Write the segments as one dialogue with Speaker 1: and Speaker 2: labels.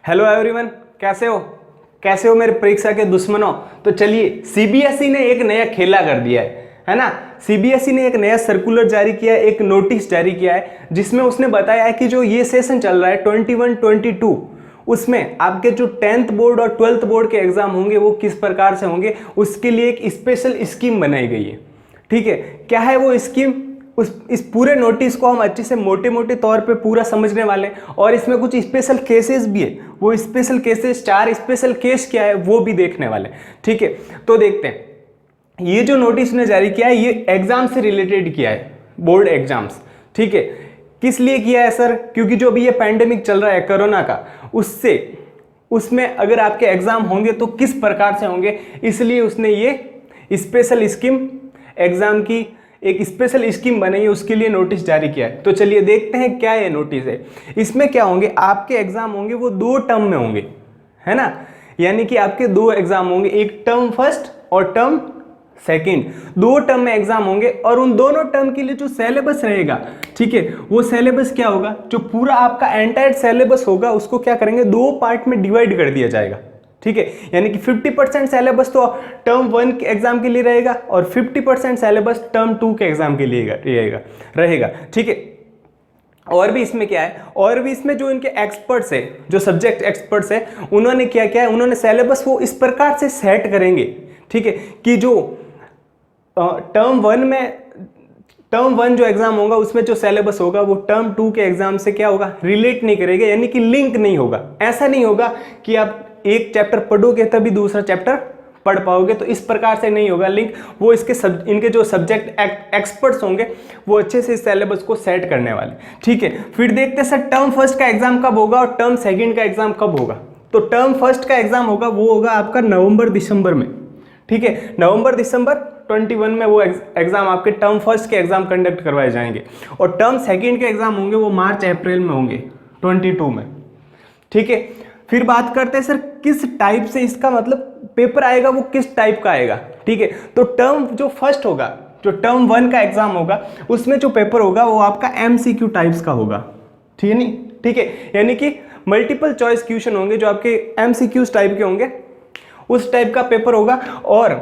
Speaker 1: Hello everyone, कैसे हो मेरे परीक्षा के दुश्मनों। तो चलिए, सीबीएसई ने एक नया खेला कर दिया है ना। सीबीएसई ने एक नया सर्कुलर जारी किया है, एक नोटिस जारी किया है, जिसमें उसने बताया है कि जो ये सेशन चल रहा है 21-22, उसमें आपके जो 10th बोर्ड और 12th बोर्ड के एग्जाम होंगे वो किस प्रकार से होंगे, उसके लिए एक स्पेशल स्कीम बनाई गई है। ठीक है, क्या है वो स्कीम, इस पूरे नोटिस को हम अच्छे से मोटे मोटे तौर पे पूरा समझने वाले हैं। और इसमें कुछ स्पेशल केसेस भी है, वो स्पेशल केसेस, 4 स्पेशल केस क्या है वो भी देखने वाले हैं। ठीक है, तो देखते हैं। ये जो नोटिस ने जारी किया है ये एग्जाम से रिलेटेड किया है, बोर्ड एग्जाम्स। ठीक है, किस लिए किया है सर? क्योंकि जो अभी ये पैंडेमिक चल रहा है कोरोना का, उसमें अगर आपके एग्जाम होंगे तो किस प्रकार से होंगे, इसलिए उसने ये स्पेशल स्कीम, एग्जाम की एक स्पेशल स्कीम बनाई है, उसके लिए नोटिस जारी किया है। तो चलिए देखते हैं क्या ये नोटिस है। इसमें क्या होंगे, आपके एग्जाम होंगे वो 2 टर्म में होंगे, है ना। यानी कि आपके 2 एग्जाम होंगे, एक टर्म फर्स्ट और टर्म सेकंड। 2 टर्म में एग्जाम होंगे और उन दोनों टर्म के लिए जो सिलेबस रहेगा, ठीक है, वो सिलेबस क्या होगा, जो पूरा आपका एंटायर सिलेबस होगा उसको क्या करेंगे, 2 पार्ट में डिवाइड कर दिया जाएगा। ठीक है, यानी कि 50% सिलेबस तो टर्म 1 के एग्जाम के लिए रहेगा और 50% सिलेबस टर्म 2 के एग्जाम के लिए रहेगा। ठीक है, और भी इसमें क्या है, और भी इसमें जो इनके एक्सपर्ट्स है, जो सब्जेक्ट एक्सपर्ट्स है, उन्होंने क्या किया है, उन्होंने सिलेबस वो इस प्रकार से सेट करेंगे, ठीक है, कि जो टर्म 1 जो एग्जाम होगा उसमें जो सिलेबस होगा वो टर्म 2 के एग्जाम से क्या होगा, रिलेट नहीं करेगा, यानी कि लिंक नहीं होगा। ऐसा नहीं होगा कि आप एक चैप्टर पढ़ोगे तभी दूसरा चैप्टर पढ़ पाओगे, तो इस प्रकार से नहीं होगा लिंक। वो इनके जो सब्जेक्ट एक्सपर्ट्स होंगे वो अच्छे से इस सिलेबस को सेट करने वाले। ठीक है, फिर देखते हैं सर टर्म फर्स्ट का एग्जाम कब होगा और टर्म सेकंड का एग्जाम कब होगा। तो टर्म फर्स्ट का एग्जाम होगा वो होगा आपका नवंबर-दिसंबर में। ठीक है, नवंबर-दिसंबर 21 में वो एग्जाम आपके टर्म फर्स्ट के एग्जाम कंडक्ट करवाए जाएंगे और टर्म सेकंड के एग्जाम होंगे वो मार्च-अप्रैल में होंगे 22 में। ठीक है, फिर बात करते हैं सर किस टाइप से इसका मतलब पेपर आएगा, वो किस टाइप का आएगा। ठीक है, तो टर्म जो फर्स्ट होगा, जो टर्म 1 का एग्जाम होगा, उसमें जो पेपर होगा वो आपका एमसीक्यू टाइप्स का होगा। ठीक है नहीं, ठीक है, यानी कि मल्टीपल चॉइस क्वेश्चन होंगे जो आपके एमसीक्यूज टाइप के होंगे, उस टाइप का पेपर होगा। और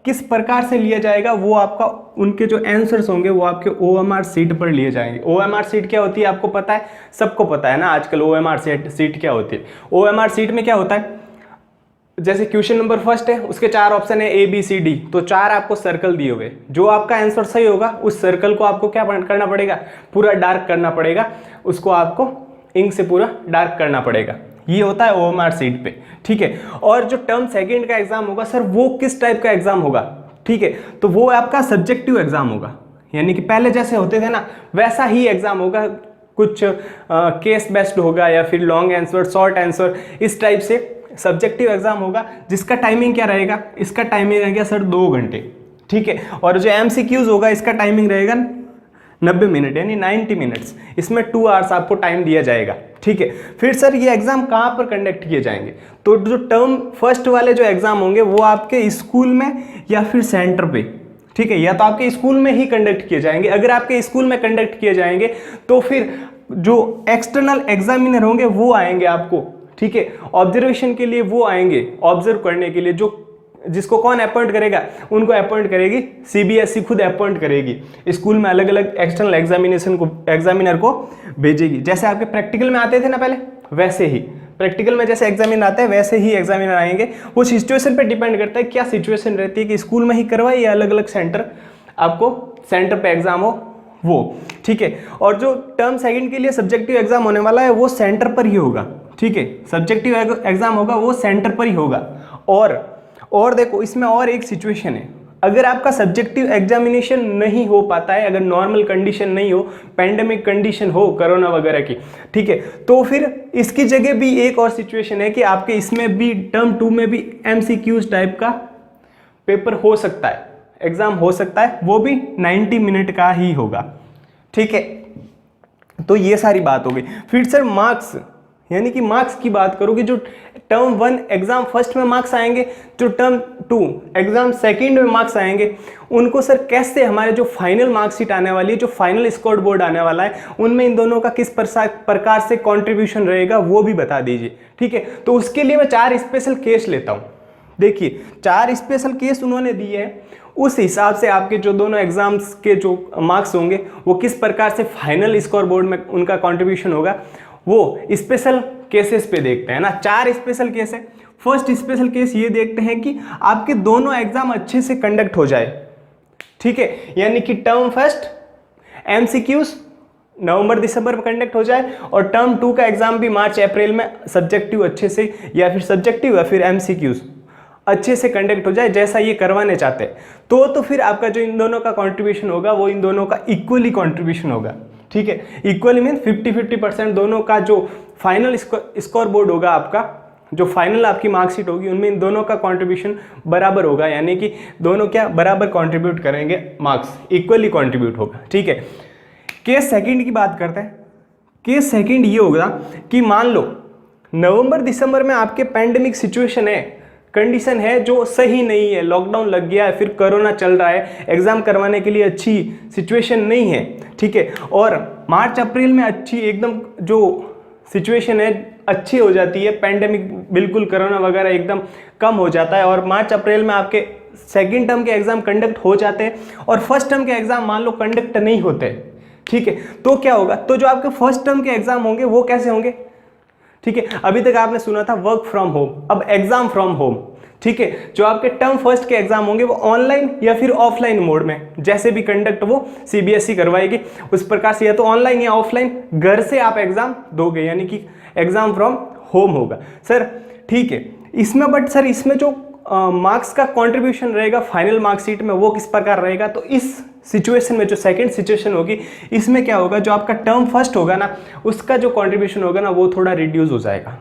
Speaker 1: किस प्रकार से लिया जाएगा वो आपका, उनके जो आंसर्स होंगे वो आपके ओएमआर सीट पर लिए जाएंगे। ओएमआर सीट क्या होती है आपको पता है, सबको पता है ना आजकल ओएमआर सीट क्या होती है। ओएमआर सीट में क्या होता है, जैसे क्वेश्चन नंबर फर्स्ट है, उसके 4 ऑप्शन है ए बी सी डी, तो 4 आपको सर्कल दिए हुए, जो आपका आंसर सही होगा उस सर्कल को आपको क्या करना पड़ेगा, पूरा डार्क करना पड़ेगा, उसको आपको इंक से पूरा डार्क करना पड़ेगा। ये होता है ओएमआर सीट पे। ठीक है, और जो टर्म सेकंड का एग्जाम होगा सर वो किस टाइप का एग्जाम होगा, ठीक है, तो वो आपका सब्जेक्टिव एग्जाम होगा, यानी कि पहले जैसे होते थे ना वैसा ही एग्जाम होगा, कुछ केस बेस्ड होगा या फिर लॉन्ग आंसर, शॉर्ट आंसर, इस टाइप से सब्जेक्टिव एग्जाम होगा, जिसका टाइमिंग क्या रहेगा, इसका टाइमिंग रहेगा सर 2 घंटे। ठीक है, और जो एमसीक्यूज होगा इसका टाइमिंग रहेगा 90 मिनट, यानी 90 मिनट्स, इसमें 2 आवर्स आपको टाइम दिया जाएगा। ठीक है, फिर सर ये एग्जाम कहाँ पर कंडक्ट किए जाएंगे, तो जो टर्म फर्स्ट वाले जो एग्जाम होंगे वो आपके स्कूल में या फिर सेंटर पे, ठीक है, या तो आपके स्कूल में ही कंडक्ट किए जाएंगे। अगर आपके स्कूल में कंडक्ट किए जाएंगे तो फिर जो एक्सटर्नल एग्जामिनर होंगे वो आएंगे आपको, ठीक है, ऑब्जर्वेशन के लिए वो आएंगे, ऑब्जर्व करने के लिए, जो जिसको कौन अपॉइंट करेगा, उनको अपॉइंट करेगी सीबीएसई, खुद अपॉइंट करेगी, स्कूल में अलग अलग एक्सटर्नल एग्जामिनर को भेजेगी। जैसे आपके प्रैक्टिकल में आते थे ना पहले, वैसे ही प्रैक्टिकल में जैसे एग्जामिनर आते हैं वैसे ही एग्जामिनर आएंगे। वो सिचुएशन पे डिपेंड करता है, क्या सिचुएशन रहती है कि स्कूल में ही करवाए या अलग अलग सेंटर, आपको सेंटर पे एग्जाम हो वो। ठीक है, और जो टर्म सेकंड के लिए सब्जेक्टिव एग्जाम होने वाला है वो सेंटर पर ही होगा। ठीक है, सब्जेक्टिव एग्जाम होगा वो सेंटर पर ही होगा। और देखो इसमें और एक सिचुएशन है, अगर आपका सब्जेक्टिव एग्जामिनेशन नहीं हो पाता है, अगर नॉर्मल कंडीशन नहीं हो, पैंडेमिक कंडीशन हो कोरोना वगैरह की, ठीक है, तो फिर इसकी जगह भी एक और सिचुएशन है कि आपके इसमें भी टर्म 2 में भी एमसीक्यूज टाइप का पेपर हो सकता है, एग्जाम हो सकता है, वो भी 90 मिनट का ही होगा। ठीक है, तो ये सारी बात हो गई। फिर सर मार्क्स, यानी कि मार्क्स की बात करोगे, जो टर्म 1 एग्जाम फर्स्ट में मार्क्स आएंगे, जो टर्म 2 एग्जाम सेकंड में मार्क्स आएंगे, उनको सर कैसे हमारे जो फाइनल मार्कशीट आने वाली है, जो फाइनल स्कोर बोर्ड आने वाला है, उनमें इन दोनों का किस प्रकार से कंट्रीब्यूशन रहेगा वो भी बता दीजिए। ठीक है, तो उसके लिए मैं 4 स्पेशल केस लेता हूँ। देखिए 4 स्पेशल केस उन्होंने दिए हैं, उस हिसाब से आपके जो दोनों एग्जाम्स के जो मार्क्स होंगे वो किस प्रकार से फाइनल स्कोर बोर्ड में उनका कंट्रीब्यूशन होगा वो स्पेशल केसेस पे देखते हैं ना। 4 स्पेशल केस है। फर्स्ट स्पेशल केस ये देखते हैं कि आपके दोनों एग्जाम अच्छे से कंडक्ट हो जाए। ठीक है, यानी कि टर्म फर्स्ट एमसीक्यूज नवंबर दिसंबर में कंडक्ट हो जाए और टर्म 2 का एग्जाम भी मार्च अप्रैल में सब्जेक्टिव अच्छे से या फिर सब्जेक्टिव या फिर एमसीक्यूज अच्छे से कंडक्ट हो जाए, जैसा ये करवाने चाहते हैं। तो फिर आपका जो इन दोनों का कंट्रीब्यूशन होगा वो इन दोनों का इक्वली कंट्रीब्यूशन होगा। ठीक है, इक्वली मीन 50-50% दोनों का जो फाइनल स्कोर बोर्ड होगा, आपका जो फाइनल आपकी मार्कशीट होगी, उनमें इन दोनों का कंट्रीब्यूशन बराबर होगा, यानी कि दोनों क्या बराबर कंट्रीब्यूट करेंगे, मार्क्स इक्वली कंट्रीब्यूट होगा। ठीक है, केस सेकंड की बात करते हैं। केस सेकंड ये होगा कि मान लो नवंबर दिसंबर में आपके पैंडेमिक सिचुएशन है, कंडीशन है जो सही नहीं है, लॉकडाउन लग गया है, फिर कोरोना चल रहा है, एग्जाम करवाने के लिए अच्छी सिचुएशन नहीं है। ठीक है, और मार्च अप्रैल में अच्छी एकदम जो सिचुएशन है अच्छी हो जाती है, पैंडेमिक बिल्कुल कोरोना वगैरह एकदम कम हो जाता है और मार्च अप्रैल में आपके सेकेंड टर्म के एग्जाम कंडक्ट हो जाते हैं और फर्स्ट टर्म के एग्जाम मान लो कंडक्ट नहीं होते। ठीक है, तो क्या होगा, तो जो आपके फर्स्ट टर्म के एग्जाम होंगे वो कैसे होंगे। ठीक है, अभी तक आपने सुना था वर्क फ्रॉम होम, अब एग्जाम फ्रॉम होम। ठीक है, जो आपके टर्म फर्स्ट के एग्जाम होंगे वो ऑनलाइन या फिर ऑफलाइन मोड में, जैसे भी कंडक्ट वो सीबीएसई करवाएगी उस प्रकार से, या तो ऑनलाइन या ऑफलाइन घर से आप एग्जाम दोगे, यानी कि एग्जाम फ्रॉम होम होगा सर। ठीक है, इसमें बट सर इसमें जो मार्क्स का कंट्रीब्यूशन रहेगा फाइनल मार्कशीट में वो किस प्रकार रहेगा, तो इस सिचुएशन में जो सेकंड सिचुएशन होगी इसमें क्या होगा, जो आपका टर्म फर्स्ट होगा ना उसका जो कंट्रीब्यूशन होगा ना वो थोड़ा रिड्यूस हो जाएगा,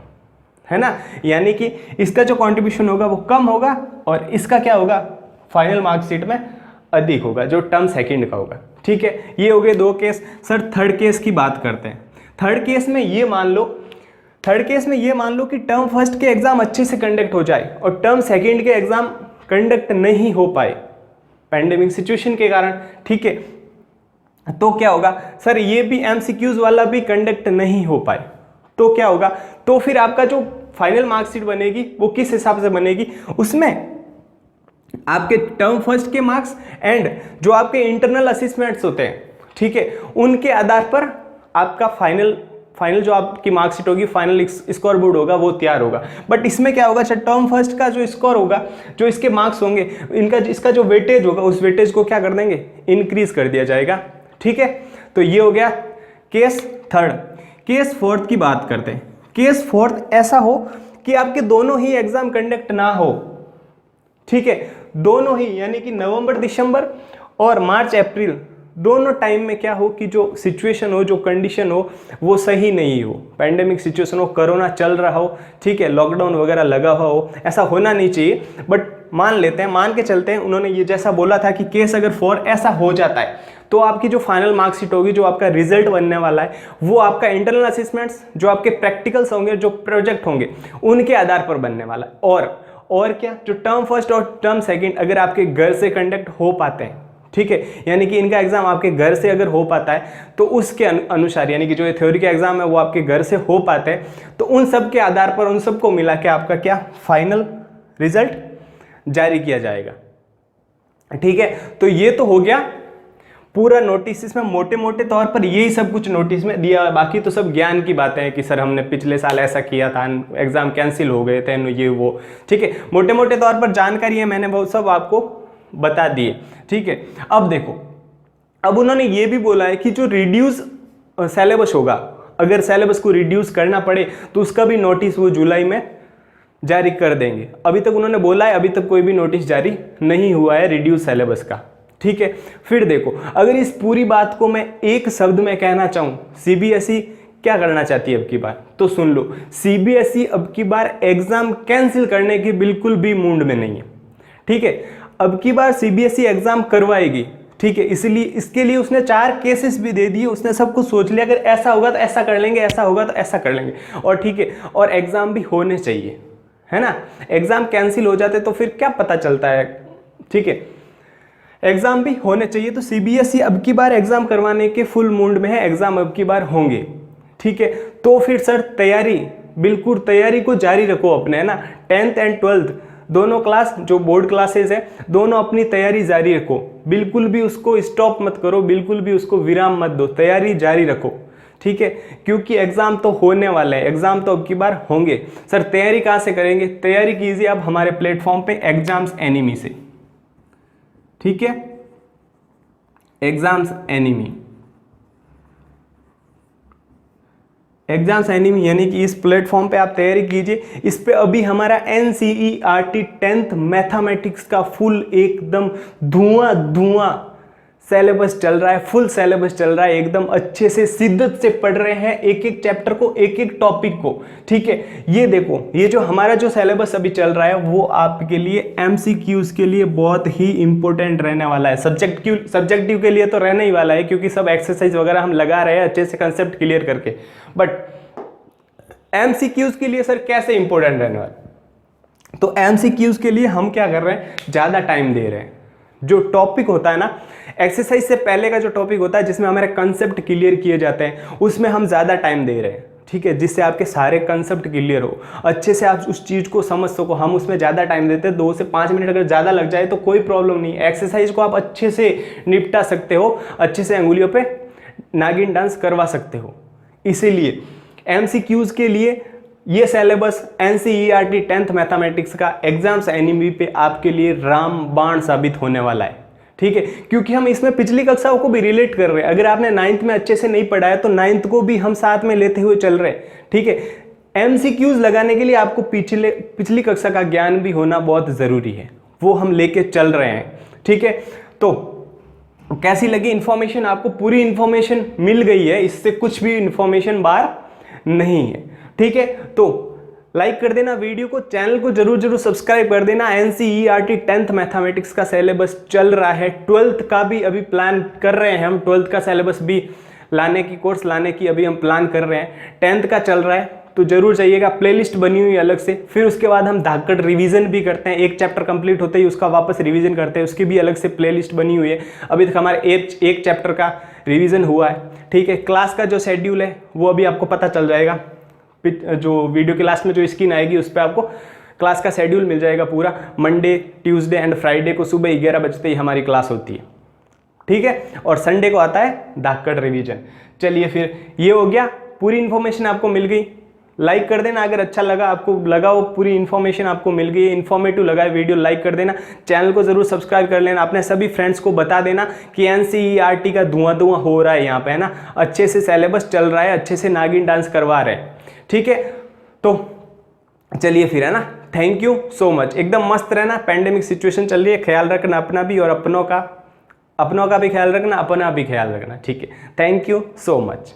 Speaker 1: है ना, यानी कि इसका जो कंट्रीब्यूशन होगा वो कम होगा और इसका क्या होगा फाइनल मार्कशीट में अधिक होगा, जो टर्म सेकंड का होगा। ठीक है, ये हो गए 2 केस। सर थर्ड केस की बात करते हैं। थर्ड केस में ये मान लो कि टर्म फर्स्ट के एग्जाम अच्छे से कंडक्ट हो जाए और टर्म सेकंड के एग्जाम कंडक्ट नहीं हो पाए पैंडेमिक सिचुएशन के कारण। ठीक है, तो क्या होगा सर, ये भी एमसीक्यूज वाला भी कंडक्ट नहीं हो पाए, तो क्या होगा, तो फिर आपका जो फाइनल मार्कशीट बनेगी वो किस हिसाब से बनेगी, उसमें आपके टर्म फर्स्ट के मार्क्स एंड जो आपके इंटरनल असेसमेंट्स होते हैं, ठीक है, उनके आधार पर आपका फाइनल जो आपकी मार्कशीट होगी, फाइनल स्कोर बोर्ड होगा वो तैयार होगा। बट इसमें क्या होगा, टर्म फर्स्ट का जो स्कोर होगा, जो इसके मार्क्स होंगे, इसका जो वेटेज होगा उस वेटेज को क्या कर देंगे, इंक्रीज कर दिया जाएगा। ठीक है, तो ये हो गया केस थर्ड। केस फोर्थ की बात करते हैं। केस फोर्थ ऐसा हो कि आपके दोनों ही एग्जाम कंडक्ट ना हो। ठीक है, दोनों ही, यानी कि नवंबर दिसंबर और मार्च अप्रैल दोनों टाइम में क्या हो कि जो सिचुएशन हो, जो कंडीशन हो वो सही नहीं हो, पैंडेमिक सिचुएशन हो, कोरोना चल रहा हो, ठीक है, लॉकडाउन वगैरह लगा हुआ हो, ऐसा होना नहीं चाहिए। बट मान के चलते हैं, उन्होंने ये जैसा बोला था कि केस अगर 4 ऐसा हो जाता है तो आपकी जो फाइनल मार्कशीट होगी, जो आपका रिजल्ट बनने वाला है, वो आपका इंटरनल असेसमेंट्स, जो आपके प्रैक्टिकल्स होंगे, जो प्रोजेक्ट होंगे, उनके आधार पर बनने वाला है। और क्या, जो टर्म फर्स्ट और टर्म सेकंड अगर आपके घर से कंडक्ट हो पाते हैं, ठीक है, यानी कि इनका एग्जाम आपके घर से अगर हो पाता है तो उसके अनुसार, यानी कि जो ये थ्योरी का एग्जाम है वो आपके घर से हो पाते हैं, तो उन सब के आधार पर, उन सबको मिला के आपका क्या फाइनल रिजल्ट जारी किया जाएगा। ठीक है, तो ये तो हो गया पूरा नोटिस। इसमें मोटे मोटे तौर पर यही सब कुछ नोटिस में दिया। बाकी तो सब ज्ञान की बातें हैं कि सर हमने पिछले साल ऐसा किया था, एग्जाम कैंसिल हो गए थे, ये वो। ठीक है, मोटे मोटे तौर पर जानकारी है, मैंने वो सब आपको बता दिए। ठीक है, अब देखो, अब उन्होंने ये भी बोला है कि जो रिड्यूस सिलेबस होगा, अगर सिलेबस को रिड्यूस करना पड़े तो उसका भी नोटिस वो जुलाई में जारी कर देंगे। अभी तक उन्होंने बोला है, अभी तक कोई भी नोटिस जारी नहीं हुआ है रिड्यूस सिलेबस का। ठीक है, फिर देखो, अगर इस पूरी बात को मैं एक शब्द में कहना चाहूँ, सीबीएसई क्या करना चाहती है अब की बार, तो सुन लो, सीबीएसई अब की बार एग्जाम कैंसिल करने की बिल्कुल भी मूड में नहीं है। ठीक है, अब की बार सीबीएसई एग्जाम करवाएगी, ठीक है, इसलिए इसके लिए उसने 4 केसेस भी दे दिए, उसने सब कुछ सोच लिया, अगर ऐसा होगा तो ऐसा कर लेंगे, ऐसा होगा तो ऐसा कर लेंगे। और ठीक है, और एग्जाम भी होने चाहिए, है ना। एग्जाम कैंसिल हो जाते तो फिर क्या पता चलता है, ठीक है, एग्जाम भी होने चाहिए। तो सीबीएसई अब की बार एग्जाम करवाने के फुल मूड में है, एग्जाम अब की बार होंगे, ठीक है। तो फिर सर तैयारी, बिल्कुल तैयारी को जारी रखो अपने, है ना। 10th एंड 12th दोनों क्लास जो बोर्ड क्लासेस है, दोनों अपनी तैयारी जारी रखो, बिल्कुल भी उसको स्टॉप मत करो, बिल्कुल भी उसको विराम मत दो, तैयारी जारी रखो, ठीक है। क्योंकि एग्जाम तो होने वाला है, एग्जाम तो अब की बार होंगे। सर तैयारी कहाँ से करेंगे? तैयारी कीजिए आप हमारे प्लेटफॉर्म पे एग्जाम्स एनिमी से, ठीक है, एग्जाम्स एनिमी, एग्जाम्स एनिमी यानी कि इस प्लेटफॉर्म पे आप तैयारी कीजिए। इस पे अभी हमारा NCERT 10th मैथमेटिक्स का फुल एकदम धुआं सिलेबस चल रहा है, फुल सिलेबस चल रहा है, एकदम अच्छे से शिद्दत से पढ़ रहे हैं एक एक चैप्टर को, एक एक टॉपिक को, ठीक है। ये देखो, ये जो हमारा जो सिलेबस अभी चल रहा है वो आपके लिए MCQs के लिए बहुत ही इंपॉर्टेंट रहने वाला है। सब्जेक्टिव के लिए तो रहने ही वाला है, क्योंकि सब एक्सरसाइज वगैरह हम लगा रहे हैं अच्छे से कंसेप्ट क्लियर करके। बट MCQs के लिए सर कैसे इंपॉर्टेंट रहने वाला? तो MCQs के लिए हम क्या कर रहे हैं, ज़्यादा टाइम दे रहे हैं। जो टॉपिक होता है ना, एक्सरसाइज से पहले का जो टॉपिक होता है जिसमें हमारे कंसेप्ट क्लियर किए जाते हैं, उसमें हम ज़्यादा टाइम दे रहे हैं, ठीक है, जिससे आपके सारे कंसेप्ट क्लियर हो, अच्छे से आप उस चीज़ को समझ सको। हम उसमें ज़्यादा टाइम देते हैं, 2 से 5 मिनट अगर ज़्यादा लग जाए तो कोई प्रॉब्लम नहीं, एक्सरसाइज को आप अच्छे से निपटा सकते हो, अच्छे से अंगुलियों पे नागिन डांस करवा सकते हो। इसीलिए MCQs के लिए ये सिलेबस NCERT 10th मैथमेटिक्स का एग्जाम्स एनिमी पे आपके लिए रामबाण साबित होने वाला है, ठीक है। क्योंकि हम इसमें पिछली कक्षाओं को भी रिलेट कर रहे हैं। अगर आपने 9th में अच्छे से नहीं पढ़ा है तो 9th को भी हम साथ में लेते हुए चल रहे हैं, ठीक है। MCQs लगाने के लिए आपको पिछली कक्षा का ज्ञान भी होना बहुत ज़रूरी है, वो हम लेके चल रहे हैं, ठीक है। तो कैसी लगी इन्फॉर्मेशन? आपको पूरी इन्फॉर्मेशन मिल गई है, इससे कुछ भी इन्फॉर्मेशन बाहर नहीं है, ठीक है। तो लाइक कर देना वीडियो को, चैनल को जरूर सब्सक्राइब कर देना। NCERT 10th मैथमेटिक्स का सिलेबस चल रहा है, 12th का भी अभी प्लान कर रहे हैं हम, 12th का सिलेबस भी लाने की, कोर्स लाने की अभी हम प्लान कर रहे हैं। 10th का चल रहा है तो जरूर चाहिएगा, प्लेलिस्ट बनी हुई अलग से। फिर उसके बाद हम धाकड़ रिवीजन भी करते हैं, एक चैप्टर कंप्लीट होते ही उसका वापस रिवीजन करते हैं, उसकी भी अलग से प्लेलिस्ट बनी हुई है। अभी तक हमारे एक चैप्टर का रिवीजन हुआ है, ठीक है। क्लास का जो शेड्यूल है वो अभी आपको पता चल जाएगा, जो वीडियो के लास्ट में जो स्क्रीन आएगी उस पर आपको क्लास का शेड्यूल मिल जाएगा पूरा। मंडे, ट्यूसडे एंड फ्राइडे को सुबह 11 बजते ही हमारी क्लास होती है, ठीक है। और संडे को आता है धाकड़ रिवीजन। चलिए फिर ये हो गया, पूरी इन्फॉर्मेशन आपको मिल गई। लाइक कर देना अगर अच्छा लगा, आपको लगा वो पूरी इन्फॉर्मेशन आपको मिल गई, इन्फॉर्मेटिव लगा है वीडियो, लाइक कर देना। चैनल को जरूर सब्सक्राइब कर लेना, अपने सभी फ्रेंड्स को बता देना कि NCERT का धुआं हो रहा है यहाँ पे, है ना। अच्छे से सिलेबस चल रहा है, अच्छे से नागिन डांस करवा रहे हैं, ठीक है। तो चलिए फिर, है ना। Thank you so much. एकदम मस्त रहना, पैंडेमिक सिचुएशन चल रही है, ख्याल रखना अपना भी और अपनों का भी ख्याल रखना, अपना भी ख्याल रखना, ठीक है। Thank you so much.